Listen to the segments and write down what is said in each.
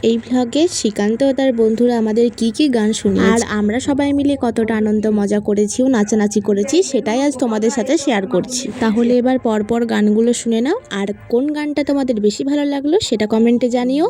এই ভ্লগে শ্রীকান্ত ও তার বন্ধুরা আমাদের কি কি গান শুনিয়েছে আর আমরা সবাই মিলে কতটা আনন্দ মজা করেছি ও নাচানাচি করেছি সেটাই আজ তোমাদের সাথে শেয়ার করছি। তাহলে এবার পরপর গানগুলো শুনে নাও, আর কোন গানটা তোমাদের বেশি ভালো লাগলো সেটা কমেন্টে জানিও।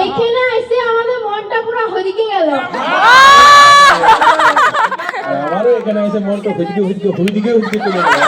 এইখানে এসে আমাদের মনটা পুরো হদিকে গেল। আমারও এখানে এসে মনটা হদিকে চলে গেল।